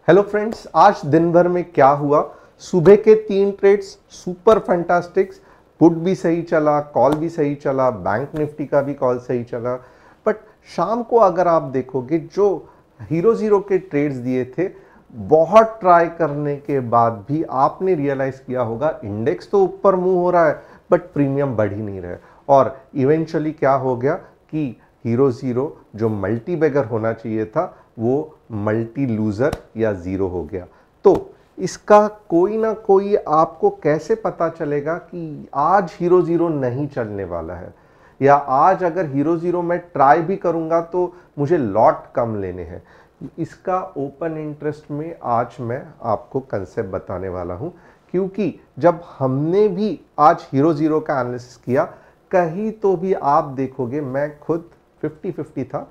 Hello friends, आज दिन भर में क्या हुआ। सुबह के 3 ट्रेड्स सुपर फैंटास्टिक्स, पुट भी सही चला, कॉल भी सही चला, बैंक निफ्टी का भी कॉल सही चला। बट शाम को अगर आप देखोगे जो हीरो जीरो के ट्रेड्स दिए थे, बहुत ट्राई करने के बाद भी आपने रियलाइज किया होगा इंडेक्स तो ऊपर मूव हो रहा है बट प्रीमियम बढ़ ही नहीं रहा है। और इवेंचुअली क्या हो गया कि हीरो जीरो जो मल्टी बैगर होना चाहिए था वो मल्टी लूजर या जीरो हो गया। तो इसका कोई ना कोई आपको कैसे पता चलेगा कि आज हीरो जीरो नहीं चलने वाला है, या आज अगर हीरो जीरो में ट्राई भी करूंगा तो मुझे लॉट कम लेने हैं। इसका ओपन इंटरेस्ट में आज मैं आपको कंसेप्ट बताने वाला हूं, क्योंकि जब हमने भी आज हीरो जीरो का एनालिसिस किया, कहीं तो भी आप देखोगे मैं खुद 50-50 था,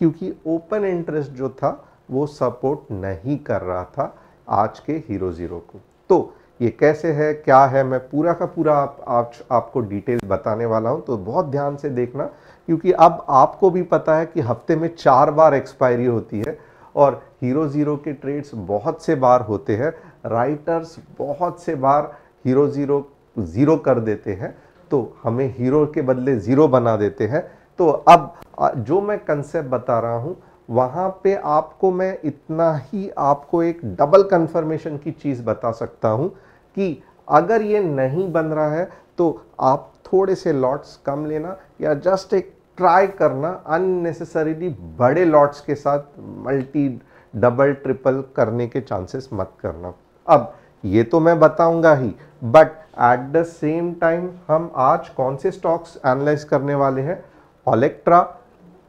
क्योंकि ओपन इंटरेस्ट जो था वो सपोर्ट नहीं कर रहा था आज के हीरो जीरो को। तो ये कैसे है, क्या है, मैं पूरा का पूरा आपको डिटेल बताने वाला हूं, तो बहुत ध्यान से देखना, क्योंकि अब आपको भी पता है कि हफ्ते में 4 बार एक्सपायरी होती है और हीरो जीरो के ट्रेड्स बहुत से बार होते हैं। राइटर्स बहुत से बार हीरो जीरो जीरो कर देते हैं, तो हमें हीरो के बदले जीरो बना देते हैं। तो अब जो मैं कंसेप्ट बता रहा हूं वहां पे आपको मैं इतना ही आपको एक डबल कंफर्मेशन की चीज बता सकता हूं कि अगर ये नहीं बन रहा है तो आप थोड़े से लॉट्स कम लेना, या जस्ट एक ट्राई करना, अननेसेसरीली बड़े लॉट्स के साथ मल्टी डबल ट्रिपल करने के चांसेस मत करना। अब ये तो मैं बताऊंगा ही, but at the same time हम आज कौन से स्टॉक्स एनालाइज करने वाले हैं। ओलेक्ट्रा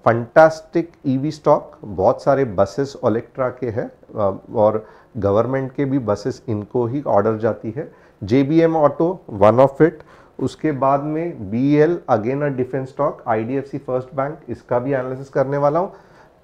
फंटास्टिक ईवी स्टॉक, बहुत सारे बसेस ओलेक्ट्रा के हैं और गवर्नमेंट के भी बसेस इनको ही ऑर्डर जाती है। JBM auto one of it, उसके बाद में BL again a defence stock, IDFC first bank, इसका भी एनालिसिस करने वाला हूँ,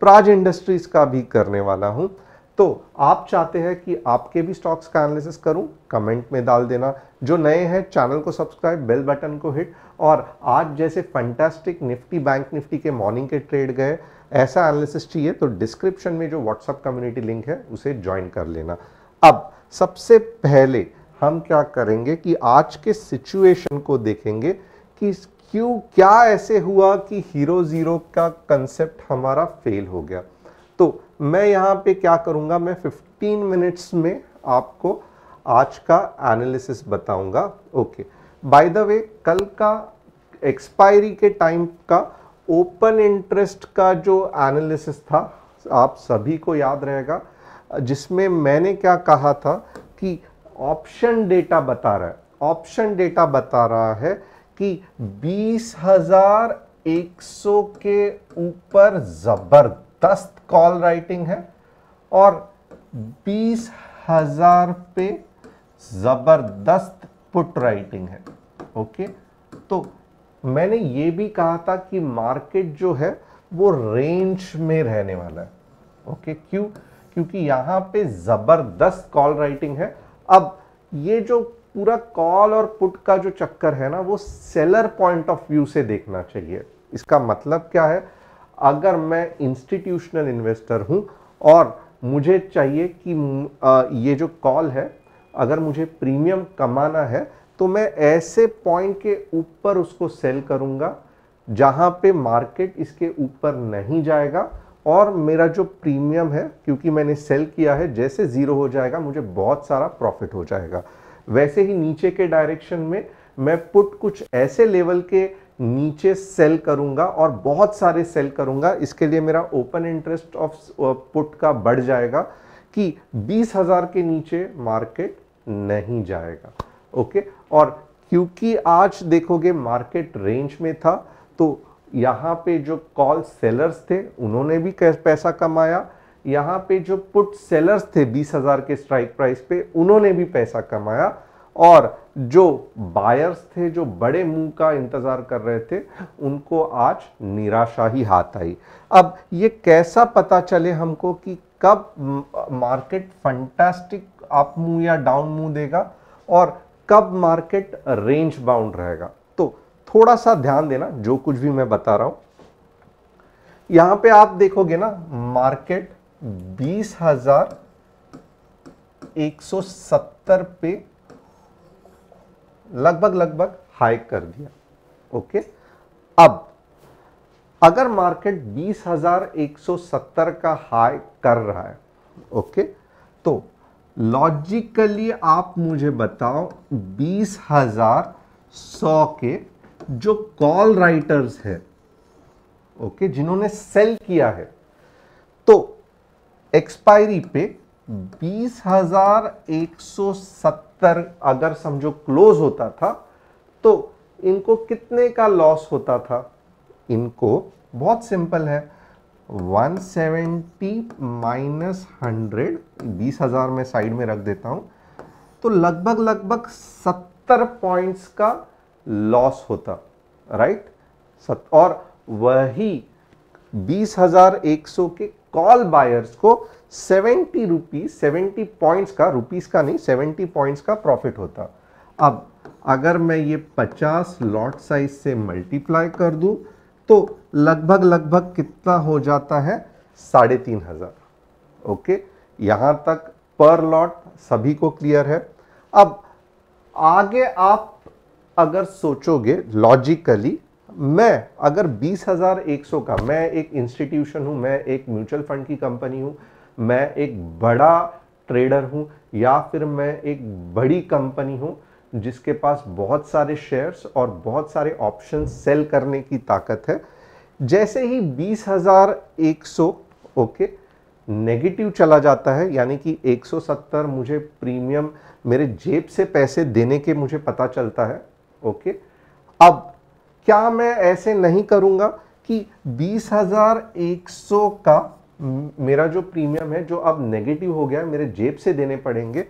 प्राज इंडस्ट्रीज का भी करने वाला हूँ। तो आप चाहते हैं कि आपके भी स्टॉक्स का एनालिसिस करूं, कमेंट में डाल देना। जो नए हैं चैनल को सब्सक्राइब, बेल बटन को हिट, और आज जैसे फंटास्टिक निफ्टी बैंक निफ्टी के मॉर्निंग के ट्रेड गए, ऐसा एनालिसिस चाहिए तो डिस्क्रिप्शन में जो व्हाट्सएप कम्युनिटी लिंक है उसे ज्वाइन कर लेना। अब सबसे पहले हम क्या करेंगे कि आज के सिचुएशन को देखेंगे कि क्या ऐसे हुआ कि हीरो जीरो का कंसेप्ट हमारा फेल हो गया। तो मैं यहाँ पे क्या करूँगा, मैं 15 मिनट्स में आपको आज का एनालिसिस बताऊंगा। ओके, बाय द वे, कल का एक्सपायरी के टाइम का ओपन इंटरेस्ट का जो एनालिसिस था आप सभी को याद रहेगा, जिसमें मैंने क्या कहा था कि ऑप्शन डेटा बता रहा है, ऑप्शन डेटा बता रहा है कि 20,100 के ऊपर जबरदस्त कॉल राइटिंग है और 20,000 पे जबरदस्त पुट राइटिंग है। ओके, तो मैंने ये भी कहा था कि मार्केट जो है वो रेंज में रहने वाला है। ओके, क्योंकि यहां पे जबरदस्त कॉल राइटिंग है। अब ये जो पूरा कॉल और पुट का जो चक्कर है ना, वो सेलर पॉइंट ऑफ व्यू से देखना चाहिए। इसका मतलब क्या है, अगर मैं इंस्टीट्यूशनल इन्वेस्टर हूं और मुझे चाहिए कि ये जो कॉल है, अगर मुझे प्रीमियम कमाना है तो मैं ऐसे पॉइंट के ऊपर उसको सेल करूंगा जहां पे मार्केट इसके ऊपर नहीं जाएगा, और मेरा जो प्रीमियम है, क्योंकि मैंने सेल किया है, जैसे जीरो हो जाएगा मुझे बहुत सारा प्रॉफिट हो जाएगा। वैसे ही नीचे के डायरेक्शन में मैं पुट कुछ ऐसे लेवल के नीचे सेल करूंगा और बहुत सारे सेल करूंगा। इसके लिए मेरा ओपन इंटरेस्ट ऑफ पुट का बढ़ जाएगा कि 20,000 के नीचे मार्केट नहीं जाएगा। ओके, और क्योंकि आज देखोगे मार्केट रेंज में था, तो यहाँ पे जो कॉल सेलर्स थे उन्होंने भी पैसा कमाया, यहाँ पे जो पुट सेलर्स थे 20,000 के स्ट्राइक प्राइस पे उन्होंने भी पैसा कमाया, और जो बायर्स थे जो बड़े मूव का इंतजार कर रहे थे उनको आज निराशा ही हाथ आई। अब ये कैसा पता चले हमको कि कब मार्केट फंटास्टिक अप मूव या डाउन मूव देगा और कब मार्केट रेंज बाउंड रहेगा। तो थोड़ा सा ध्यान देना जो कुछ भी मैं बता रहा हूं। यहां पे आप देखोगे ना, मार्केट 20,000 20,170 पे लगभग हाइक कर दिया। ओके, अब अगर मार्केट 20,170 का हाई कर रहा है, ओके, तो लॉजिकली आप मुझे बताओ 20,100 के जो कॉल राइटर्स है, ओके, जिन्होंने सेल किया है, तो एक्सपायरी पे 20,170 अगर समझो क्लोज होता था तो इनको कितने का लॉस होता था? इनको बहुत सिंपल है, 170 माइनस 100, 20,000 में साइड में रख देता हूं, तो लगभग 70 पॉइंट्स का लॉस होता, राइट। और वही 20,100 के कॉल बायर्स को 70 रुपीज, 70 पॉइंट्स का, रुपीस का नहीं, 70 पॉइंट्स का प्रॉफिट होता। अब अगर मैं ये 50 लॉट साइज से मल्टीप्लाई कर दूं तो लगभग कितना हो जाता है? 3,500। ओके, यहां तक पर लॉट सभी को क्लियर है। अब आगे आप अगर सोचोगे लॉजिकली, मैं अगर 20,100 का, मैं एक इंस्टीट्यूशन हूं, मैं एक म्यूचुअल फंड की कंपनी हूं, मैं एक बड़ा ट्रेडर हूं, या फिर मैं एक बड़ी कंपनी हूं जिसके पास बहुत सारे शेयर्स और बहुत सारे ऑप्शन सेल करने की ताकत है, जैसे ही 20,100 ओके नेगेटिव चला जाता है, यानी कि 170 मुझे प्रीमियम मेरे जेब से पैसे देने के मुझे पता चलता है, ओके, अब क्या मैं ऐसे नहीं करूंगा कि 20,100 का मेरा जो प्रीमियम है, जो अब नेगेटिव हो गया है, मेरे जेब से देने पड़ेंगे,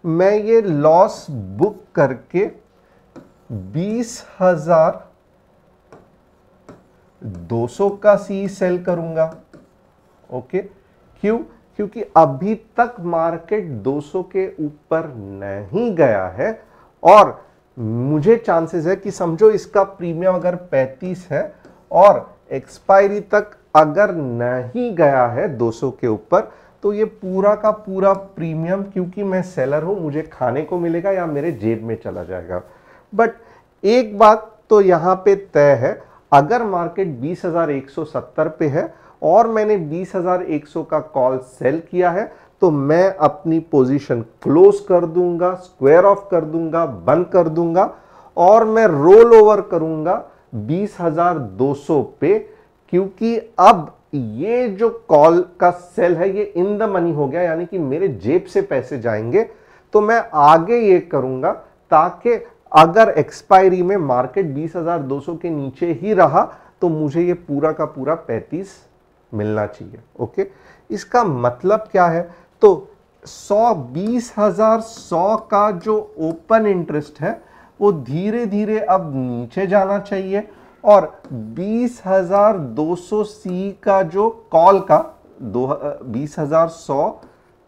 मैं ये लॉस बुक करके 20,200 का सी सेल करूंगा। ओके, क्यों? क्योंकि अभी तक मार्केट 200 के ऊपर नहीं गया है और मुझे चांसेस है कि समझो इसका प्रीमियम अगर 35 है और एक्सपायरी तक अगर नहीं गया है 200 के ऊपर, तो ये पूरा का पूरा प्रीमियम, क्योंकि मैं सेलर हूं, मुझे खाने को मिलेगा या मेरे जेब में चला जाएगा। बट एक बात तो यहां पे तय है, अगर मार्केट 20,170 पे है और मैंने 20,100 का कॉल सेल किया है, तो मैं अपनी पोजीशन क्लोज कर दूंगा, स्क्वायर ऑफ कर दूंगा, बंद कर दूंगा और मैं रोल ओवर करूंगा 20,200 पे, क्योंकि अब ये जो कॉल का सेल है ये इन द मनी हो गया, यानी कि मेरे जेब से पैसे जाएंगे। तो मैं आगे ये करूंगा ताकि अगर एक्सपायरी में मार्केट 20,200 के नीचे ही रहा तो मुझे ये पूरा का पूरा 35 मिलना चाहिए। ओके, इसका मतलब क्या है? तो 20,100 का जो ओपन इंटरेस्ट है वो धीरे धीरे अब नीचे जाना चाहिए और 20,200 सी का जो कॉल का 20,100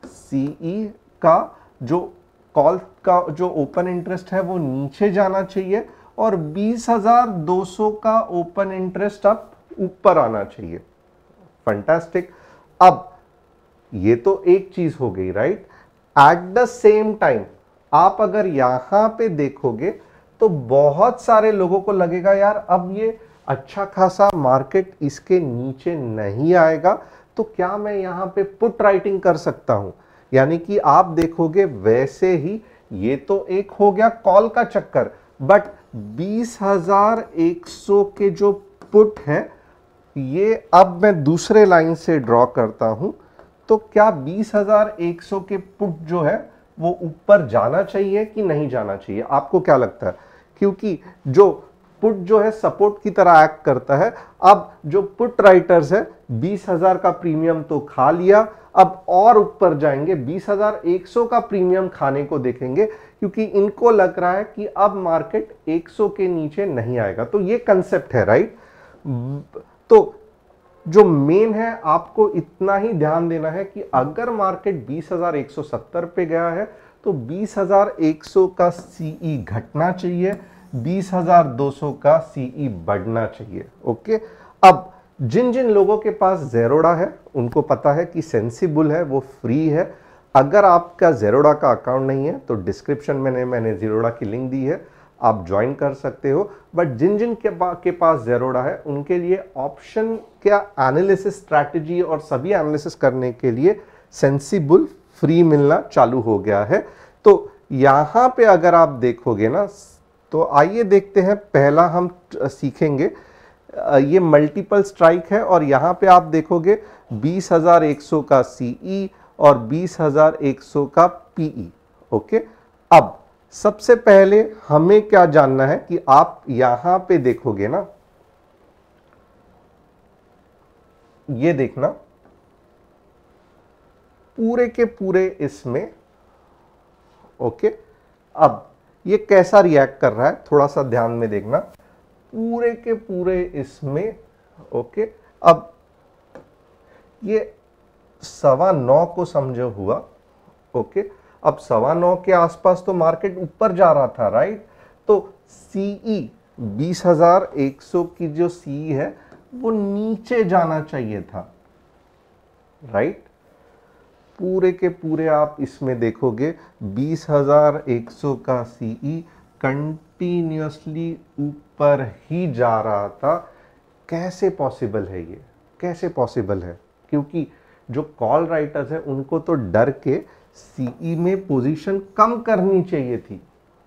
सीई का जो कॉल का जो ओपन इंटरेस्ट है वो नीचे जाना चाहिए और 20,200 का ओपन इंटरेस्ट अब ऊपर आना चाहिए। फैंटास्टिक। अब ये तो एक चीज हो गई, right. Eight the same time आप अगर यहां पे देखोगे तो बहुत सारे लोगों को लगेगा यार अब ये अच्छा खासा मार्केट इसके नीचे नहीं आएगा, तो क्या मैं यहां पे पुट राइटिंग कर सकता हूं? यानी कि आप देखोगे वैसे ही ये तो एक हो गया कॉल का चक्कर, बट 20,100 के जो पुट है ये अब मैं दूसरे लाइन से ड्रॉ करता हूं, तो क्या 20,100 के पुट जो है वो ऊपर जाना चाहिए कि नहीं जाना चाहिए? आपको क्या लगता है? क्योंकि जो पुट जो है सपोर्ट की तरह एक्ट करता है। अब जो पुट राइटर्स है 20,000 का प्रीमियम तो खा लिया, अब और ऊपर जाएंगे, 20,100 का प्रीमियम खाने को देखेंगे, क्योंकि इनको लग रहा है कि अब मार्केट 100 के नीचे नहीं आएगा। तो ये कंसेप्ट है, राइट। तो जो मेन है आपको इतना ही ध्यान देना है कि अगर मार्केट 20,170 पे गया है तो 20,100 का सीई घटना चाहिए, 20,200 का सीई बढ़ना चाहिए। ओके, अब जिन जिन लोगों के पास ज़ेरोडा है उनको पता है कि सेंसिबल है, वो फ्री है। अगर आपका ज़ेरोडा का अकाउंट नहीं है तो डिस्क्रिप्शन में मैंने ज़ेरोडा की लिंक दी है, आप ज्वाइन कर सकते हो। बट जिन जिन के पास ज़ेरोडा है उनके लिए ऑप्शन क्या एनालिसिस स्ट्रैटेजी और सभी एनालिसिस करने के लिए सेंसिबल फ्री मिलना चालू हो गया है। तो यहाँ पे अगर आप देखोगे ना, तो आइए देखते हैं। पहला हम सीखेंगे ये मल्टीपल स्ट्राइक है और यहाँ पे आप देखोगे 20,100 का सीई और 20,100 का पीई। ओके, अब सबसे पहले हमें क्या जानना है कि आप यहां पे देखोगे ना, ये देखना पूरे के पूरे इसमें। ओके, अब ये कैसा रिएक्ट कर रहा है थोड़ा सा ध्यान में देखना, पूरे के पूरे इसमें। ओके, अब ये 9:15 को समझो हुआ। ओके, अब 9:15 के आसपास तो मार्केट ऊपर जा रहा था, राइट। तो सीई 20,100 की जो सीई है वो नीचे जाना चाहिए था, राइट। पूरे के पूरे आप इसमें देखोगे 20,100 का सीई कंटिन्यूअसली ऊपर ही जा रहा था। कैसे पॉसिबल है ये, कैसे पॉसिबल है? क्योंकि जो कॉल राइटर्स हैं उनको तो डर के सीई में पोजीशन कम करनी चाहिए थी।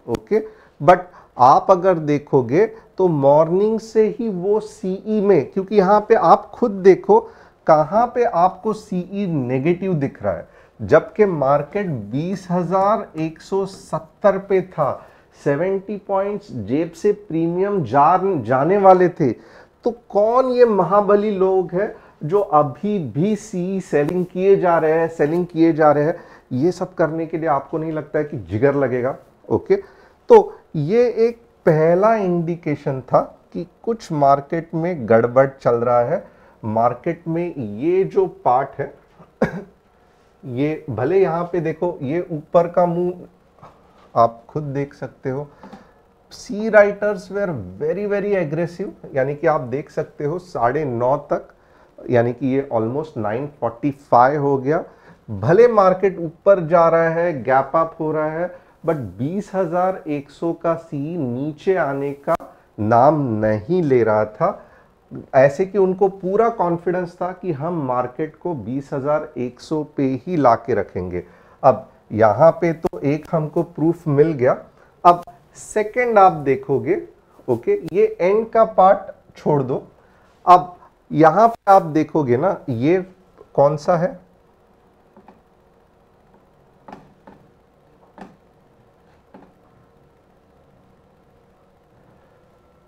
ओके, बट आप अगर देखोगे तो मॉर्निंग से ही वो सीई में, क्योंकि यहां पे आप खुद देखो कहां पे आपको सीई नेगेटिव दिख रहा है, जबकि मार्केट 20,170 पे था। 70 पॉइंट्स जेब से प्रीमियम जाने वाले थे। तो कौन ये महाबली लोग हैं जो अभी भी सी सेलिंग किए जा रहे हैं, सेलिंग किए जा रहे हैं? ये सब करने के लिए आपको नहीं लगता है कि जिगर लगेगा? ओके, तो ये एक पहला इंडिकेशन था कि कुछ मार्केट में गड़बड़ चल रहा है। मार्केट में ये जो पार्ट है ये भले यहां पे देखो ये ऊपर का मुंह आप खुद देख सकते हो। See writers were very very aggressive, यानी कि आप देख सकते हो 9:30 तक, यानी कि ये ऑलमोस्ट 9:45 हो गया। भले मार्केट ऊपर जा रहा है, गैप अप हो रहा है, बट 20,100 का सी नीचे आने का नाम नहीं ले रहा था। ऐसे कि उनको पूरा कॉन्फिडेंस था कि हम मार्केट को 20,100 पे ही ला के रखेंगे। अब यहां पे तो एक हमको प्रूफ मिल गया। अब सेकंड आप देखोगे, ओके, ये एंड का पार्ट छोड़ दो। अब यहां पे आप देखोगे ना, ये कौन सा है?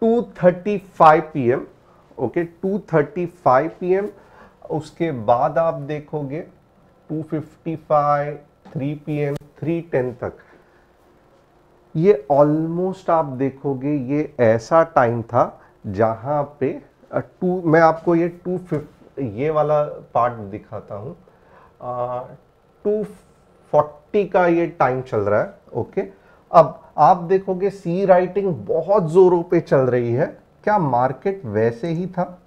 $2:35 PM। Okay, 2:35 PM। उसके बाद आप देखोगे 2:55, 3 PM, 3:10 तक। ये ऑलमोस्ट आप देखोगे ये ऐसा टाइम था जहां पे मैं आपको ये 250 ये वाला पार्ट दिखाता हूं। 240 का ये टाइम चल रहा है। ओके, अब आप देखोगे सी राइटिंग बहुत जोरों पे चल रही है। क्या मार्केट वैसे ही था?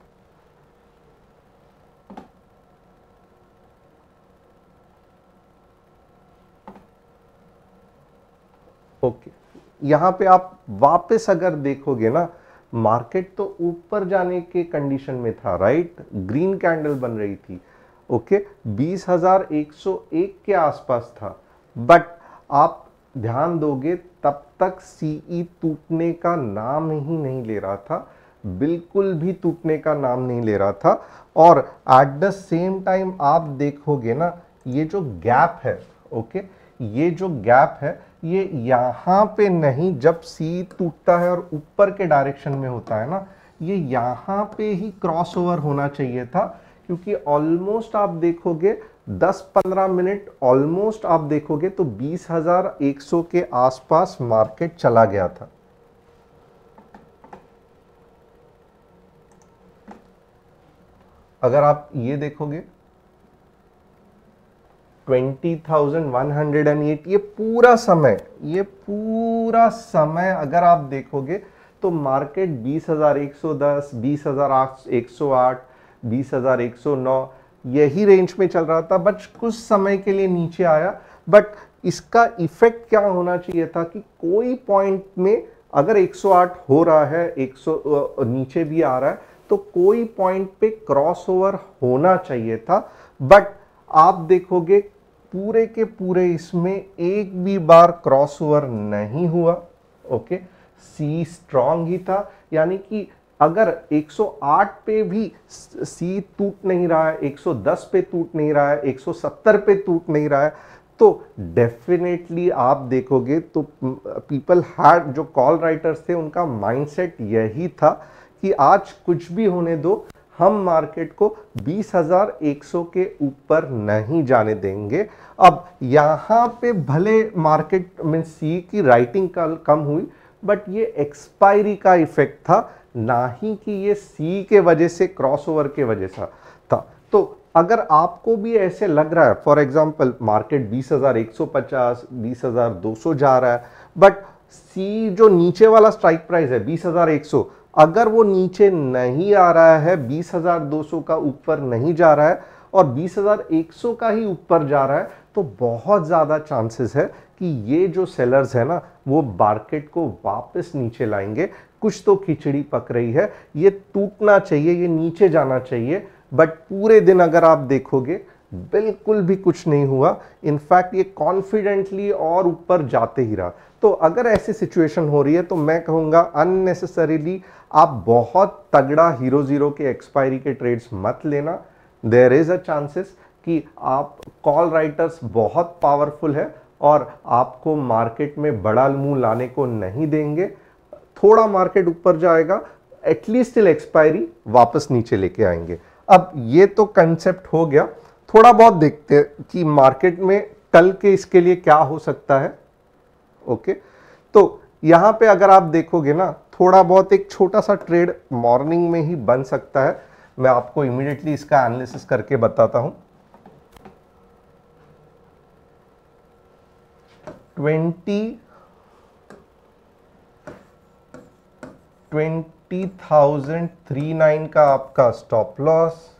ओके, यहां पे आप वापस अगर देखोगे ना, मार्केट तो ऊपर जाने के कंडीशन में था, राइट। ग्रीन कैंडल बन रही थी। ओके, 20,101 के आसपास था। बट आप ध्यान दोगे तब तक सीई टूटने का नाम ही नहीं ले रहा था, बिल्कुल भी टूटने का नाम नहीं ले रहा था। और एट द सेम टाइम आप देखोगे ना, ये जो गैप है, ओके, ये जो गैप है ये यहां पे नहीं, जब सी टूटता है और ऊपर के डायरेक्शन में होता है ना, ये यहां पे ही क्रॉसओवर होना चाहिए था। क्योंकि ऑलमोस्ट आप देखोगे 10-15 मिनट ऑलमोस्ट आप देखोगे तो 20,100 के आसपास मार्केट चला गया था। अगर आप ये देखोगे 20,108, ये पूरा समय अगर आप देखोगे तो मार्केट 20,110, 20,108, 20,109, यही रेंज में चल रहा था, बट कुछ समय के लिए नीचे आया। बट इसका इफेक्ट क्या होना चाहिए था कि कोई पॉइंट में अगर 108 हो रहा है, 100 नीचे भी आ रहा है, तो कोई पॉइंट पे क्रॉसओवर होना चाहिए था। बट आप देखोगे पूरे के पूरे इसमें एक भी बार क्रॉसओवर नहीं हुआ। ओके, सी स्ट्रांग ही था, यानी कि अगर 108 पे भी सी टूट नहीं रहा है, 110 पे टूट नहीं रहा है, 170 पे टूट नहीं रहा है, तो डेफिनेटली आप देखोगे तो पीपल हैड, जो कॉल राइटर्स थे उनका माइंडसेट यही था कि आज कुछ भी होने दो, हम मार्केट को 20,100 के ऊपर नहीं जाने देंगे। अब यहाँ पे भले मार्केट में सी की राइटिंग कम हुई, बट ये एक्सपायरी का इफेक्ट था, ना ही कि ये सी के वजह से, क्रॉसओवर के वजह से था। तो अगर आपको भी ऐसे लग रहा है, फॉर एग्जांपल मार्केट 20,150, 20,200 जा रहा है, बट सी जो नीचे वाला स्ट्राइक प्राइस है 20,100, अगर वो नीचे नहीं आ रहा है, 20,200 का ऊपर नहीं जा रहा है और 20,100 का ही ऊपर जा रहा है, तो बहुत ज़्यादा चांसेस है कि ये जो सेलर्स है ना, वो मार्केट को वापस नीचे लाएंगे। कुछ तो खिचड़ी पक रही है, ये टूटना चाहिए, ये नीचे जाना चाहिए। बट पूरे दिन अगर आप देखोगे बिल्कुल भी कुछ नहीं हुआ, इनफैक्ट ये कॉन्फिडेंटली और ऊपर जाते ही रहा। तो अगर ऐसी सिचुएशन हो रही है तो मैं कहूँगा अननेसेसरीली आप बहुत तगड़ा हीरो जीरो के एक्सपायरी के ट्रेड्स मत लेना। देयर इज अ चांसेस कि आप कॉल राइटर्स बहुत पावरफुल है और आपको मार्केट में बड़ा मुंह लाने को नहीं देंगे। थोड़ा मार्केट ऊपर जाएगा, एटलीस्ट टिल एक्सपायरी वापस नीचे लेके आएंगे। अब ये तो कंसेप्ट हो गया, थोड़ा बहुत देखते हैं कि मार्केट में कल के इसके लिए क्या हो सकता है। ओके, तो यहां पे अगर आप देखोगे ना, थोड़ा बहुत एक छोटा सा ट्रेड मॉर्निंग में ही बन सकता है। मैं आपको इमीडिएटली इसका एनालिसिस करके बताता हूं। 20,039 का आपका स्टॉप लॉस,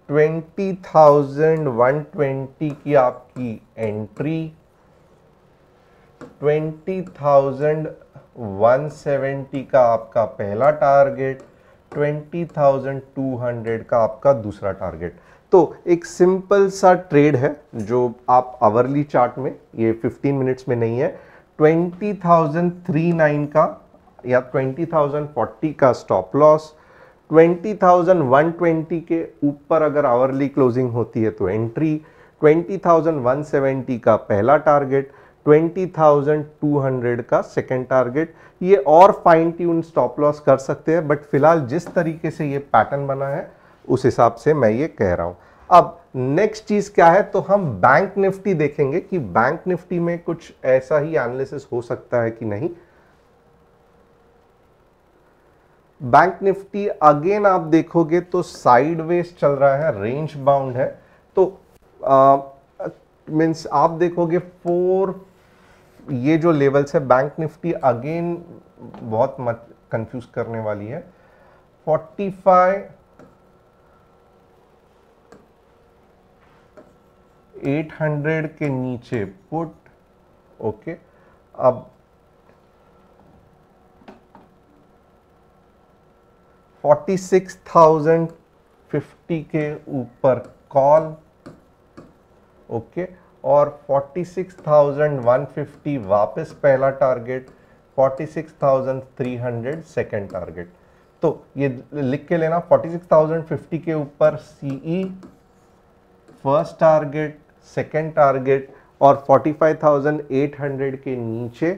20,120 की आपकी एंट्री, 20,170 का आपका पहला टारगेट, 20,200 का आपका दूसरा टारगेट। तो एक सिंपल सा ट्रेड है जो आप आवरली चार्ट में, ये 15 मिनट्स में नहीं है, 20,039 का या 20,040 का स्टॉप लॉस, 20,120 के ऊपर अगर आवरली क्लोजिंग होती है तो एंट्री, 20,170 का पहला टारगेट, 20,200 का सेकेंड टारगेट। ये और फाइन ट्यून स्टॉप लॉस कर सकते हैं, बट फिलहाल जिस तरीके से ये पैटर्न बना है उस हिसाब से मैं ये कह रहा हूं। अब नेक्स्ट चीज क्या है, तो हम बैंक निफ्टी देखेंगे कि बैंक निफ्टी में कुछ ऐसा ही एनालिसिस हो सकता है कि नहीं। बैंक निफ्टी अगेन आप देखोगे तो साइडवेज चल रहा है, रेंज बाउंड है। तो मींस आप देखोगे 4 ये जो लेवल्स है, बैंक निफ्टी अगेन बहुत मत कंफ्यूज करने वाली है। 45,800 के नीचे पुट। ओके, अब 46,050 के ऊपर कॉल। ओके, और 46,150 वापस पहला टारगेट, 46,300 सेकेंड टारगेट। तो ये लिख के लेना, 46,050 के ऊपर CE first target, second target, और 45,800 के नीचे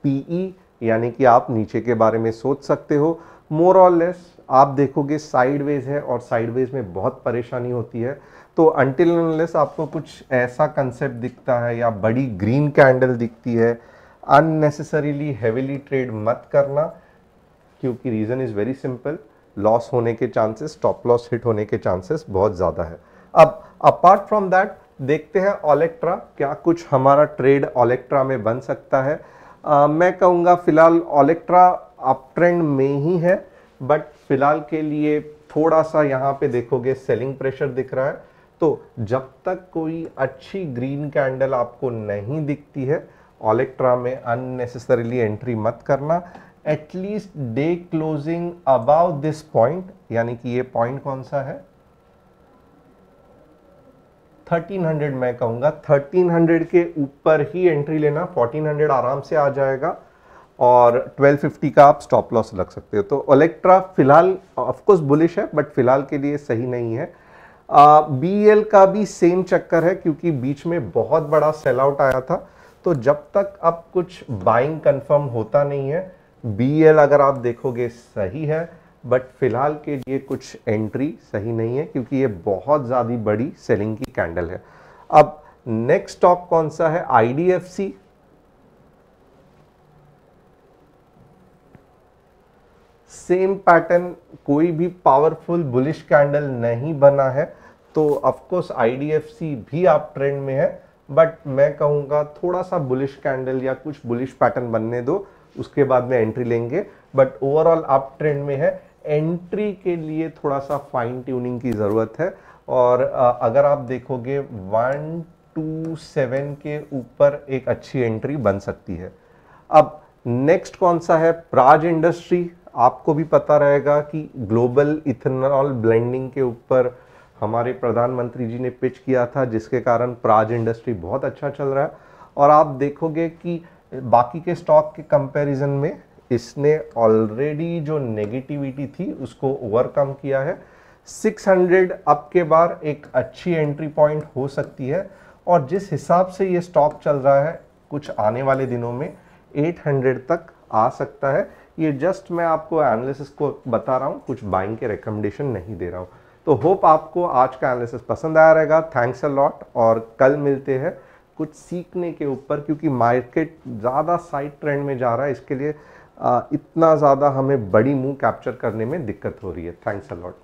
पीई, यानी कि आप नीचे के बारे में सोच सकते हो। मोर और लेस आप देखोगे साइडवेज है और साइडवेज में बहुत परेशानी होती है। तो अनटिल अनलेस आपको कुछ ऐसा कंसेप्ट दिखता है या बड़ी ग्रीन कैंडल दिखती है, अननेसेसरीली हेवीली ट्रेड मत करना, क्योंकि reason is very simple, loss होने के चांसेस, स्टॉप लॉस हिट होने के चांसेस बहुत ज़्यादा है। अब अपार्ट फ्रॉम दैट देखते हैं ओलेक्ट्रा, क्या कुछ हमारा ट्रेड ओलेक्ट्रा में बन सकता है। मैं कहूँगा फिलहाल ओलेक्ट्रा अप ट्रेंड में ही है, बट फिलहाल के लिए थोड़ा सा यहाँ पे देखोगे सेलिंग प्रेशर दिख रहा है। तो जब तक कोई अच्छी ग्रीन कैंडल आपको नहीं दिखती है, ओलेक्ट्रा में अननेसेसरीली एंट्री मत करना। At least day closing about this point, यानी कि ये पॉइंट कौन सा है 1300, मैं कहूँगा 1300 के ऊपर ही एंट्री लेना। 1400 आराम से आ जाएगा और 1250 का आप स्टॉप लॉस लग सकते हो। तो ओलेक्ट्रा फिलहाल ऑफकोर्स बुलिश है, बट फिलहाल के लिए सही नहीं है। BEL का भी सेम चक्कर है, क्योंकि बीच में बहुत बड़ा सेल आउट आया था। तो जब तक अब कुछ बाइंग कंफर्म होता नहीं है, BEL अगर आप देखोगे सही है, बट फिलहाल के लिए कुछ एंट्री सही नहीं है, क्योंकि ये बहुत ज़्यादा बड़ी सेलिंग की कैंडल है। अब नेक्स्ट स्टॉक कौन सा है, IDFC। सेम पैटर्न, कोई भी पावरफुल बुलिश कैंडल नहीं बना है, तो ऑफकोर्स IDFC भी आप ट्रेंड में है, बट मैं कहूँगा थोड़ा सा बुलिश कैंडल या कुछ बुलिश पैटर्न बनने दो, उसके बाद में एंट्री लेंगे। बट ओवरऑल आप ट्रेंड में है, एंट्री के लिए थोड़ा सा फाइन ट्यूनिंग की ज़रूरत है। और अगर आप देखोगे 127 के ऊपर एक अच्छी एंट्री बन सकती है। अब नेक्स्ट कौन सा है, प्राज इंडस्ट्री। आपको भी पता रहेगा कि ग्लोबल इथेनॉल ब्लेंडिंग के ऊपर हमारे प्रधानमंत्री जी ने पिच किया था, जिसके कारण प्राज इंडस्ट्री बहुत अच्छा चल रहा है। और आप देखोगे कि बाकी के स्टॉक के कंपैरिजन में इसने ऑलरेडी जो नेगेटिविटी थी उसको ओवरकम किया है। 600 अप के बाद एक अच्छी एंट्री पॉइंट हो सकती है, और जिस हिसाब से ये स्टॉक चल रहा है, कुछ आने वाले दिनों में 800 तक आ सकता है। ये जस्ट मैं आपको एनालिसिस को बता रहा हूँ, कुछ बाइंग के रिकमेंडेशन नहीं दे रहा हूँ। तो होप आपको आज का एनालिसिस पसंद आया रहेगा। थैंक्स अ लॉट, और कल मिलते हैं कुछ सीखने के ऊपर, क्योंकि मार्केट ज़्यादा साइड ट्रेंड में जा रहा है, इसके लिए इतना ज़्यादा हमें बड़ी मूव कैप्चर करने में दिक्कत हो रही है। Thanks a lot.